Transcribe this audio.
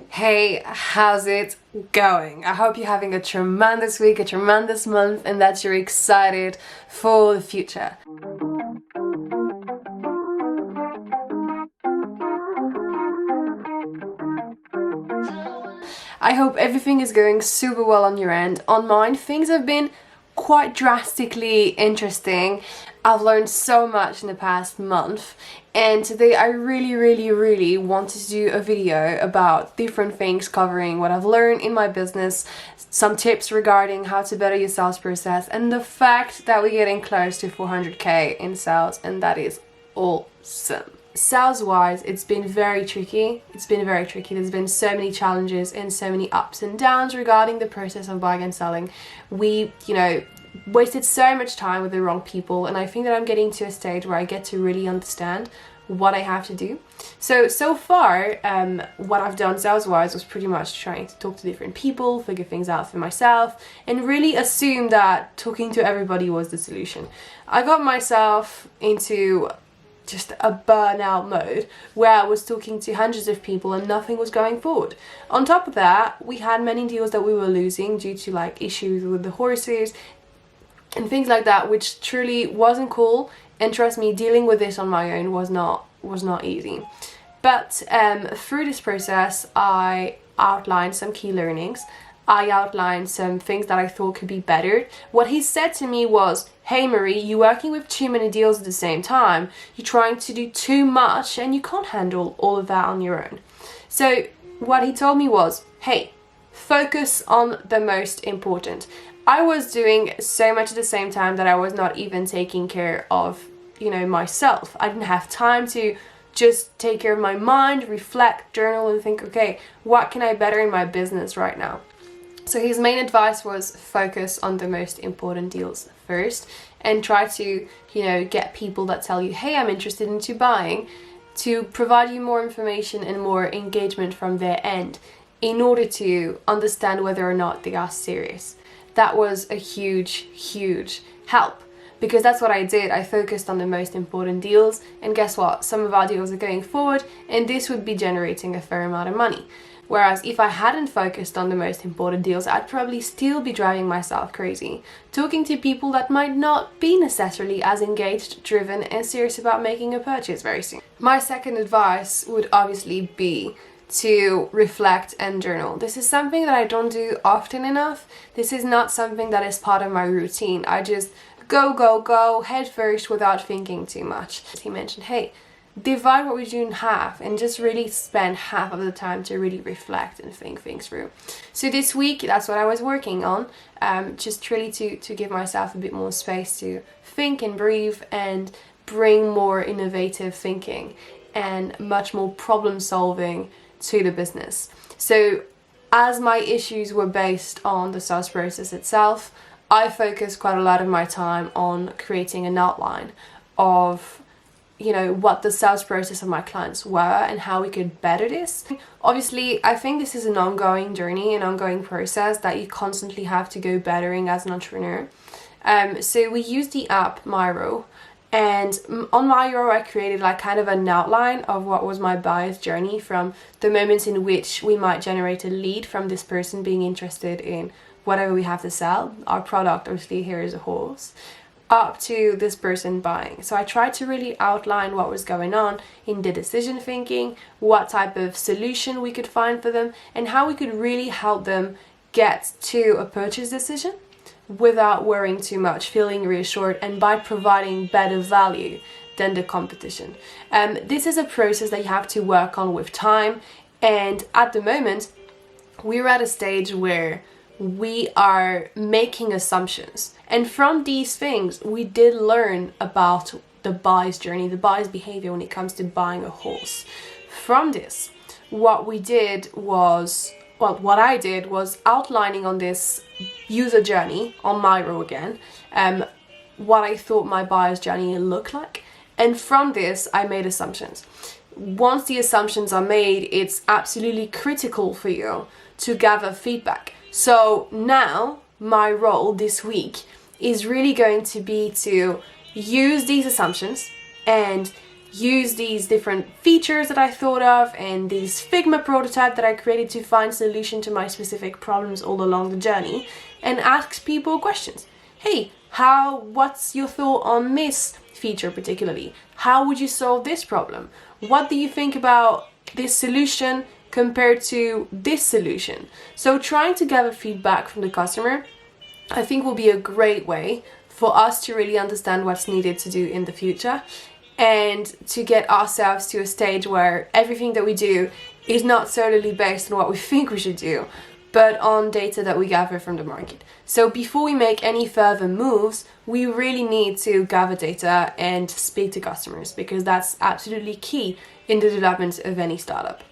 Hey, how's it going? I hope you're having a tremendous week, a tremendous month, and that you're excited for the future. I hope everything is going super well on your end. On mine, things have been quite drastically interesting. I've learned so much in the past month, and today I really wanted to do a video about different things covering what I've learned in my business, some tips regarding how to better your sales process, and the fact that we're getting close to 400k in sales, and that is awesome. Sales wise, it's been very tricky. There's been so many challenges and so many ups and downs regarding the process of buying and selling. We, wasted so much time with the wrong people, and I think that I'm getting to a stage where I get to really understand what I have to do. So far, what I've done sales wise was pretty much trying to talk to different people, figure things out for myself, and really assume that talking to everybody was the solution. I got myself into just a burnout mode where I was talking to hundreds of people and nothing was going forward. On top of that, we had many deals that we were losing due to issues with the horses and things like that, which truly wasn't cool. And trust me, dealing with this on my own was not easy. But through this process, I outlined some key learnings. I outlined some things that I thought could be better. What he said to me was, hey Marie, you're working with too many deals at the same time. You're trying to do too much and you can't handle all of that on your own. So what he told me was, hey, focus on the most important. I was doing so much at the same time that I was not even taking care of, myself. I didn't have time to just take care of my mind, reflect, journal, and think, okay, what can I better in my business right now? So his main advice was focus on the most important deals first and try to, get people that tell you, hey, I'm interested into buying, to provide you more information and more engagement from their end in order to understand whether or not they are serious. That was a huge help, because that's what I did. I focused on the most important deals, and guess what? Some of our deals are going forward and this would be generating a fair amount of money. Whereas if I hadn't focused on the most important deals, I'd probably still be driving myself crazy, talking to people that might not be necessarily as engaged, driven, and serious about making a purchase very soon. My second advice would obviously be to reflect and journal. This is something that I don't do often enough. This is not something that is part of my routine. I just go head first without thinking too much. He mentioned, hey, divide what we do in half and just really spend half of the time to really reflect and think things through. So this week, that's what I was working on, just really to give myself a bit more space to think and breathe and bring more innovative thinking and much more problem solving to the business. So as my issues were based on the sales process itself, I focused quite a lot of my time on creating an outline of what the sales process of my clients were and how we could better this. Obviously, I think this is an ongoing journey, an ongoing process that you constantly have to go bettering as an entrepreneur. So we use the app Miro, and on Miro I created kind of an outline of what was my buyer's journey from the moments in which we might generate a lead from this person being interested in whatever we have to sell. Our product obviously here is a horse, up to this person buying. So I tried to really outline what was going on in the decision thinking, what type of solution we could find for them, and how we could really help them get to a purchase decision without worrying too much, feeling reassured, and by providing better value than the competition. This is a process that you have to work on with time, and at the moment we're at a stage where we are making assumptions, and from these things we did learn about the buyer's journey, the buyer's behavior when it comes to buying a horse. From this, what I did was outlining on this user journey on Miro again, what I thought my buyer's journey looked like, and from this I made assumptions. Once the assumptions are made, it's absolutely critical for you to gather feedback. So now my role this week is really going to be to use these assumptions and use these different features that I thought of and this Figma prototype that I created to find solution to my specific problems all along the journey, and ask people questions. Hey, what's your thought on this feature particularly? How would you solve this problem? What do you think about this solution compared to this solution? So trying to gather feedback from the customer, I think, will be a great way for us to really understand what's needed to do in the future, and to get ourselves to a stage where everything that we do is not solely based on what we think we should do, but on data that we gather from the market. So before we make any further moves, we really need to gather data and speak to customers, because that's absolutely key in the development of any startup.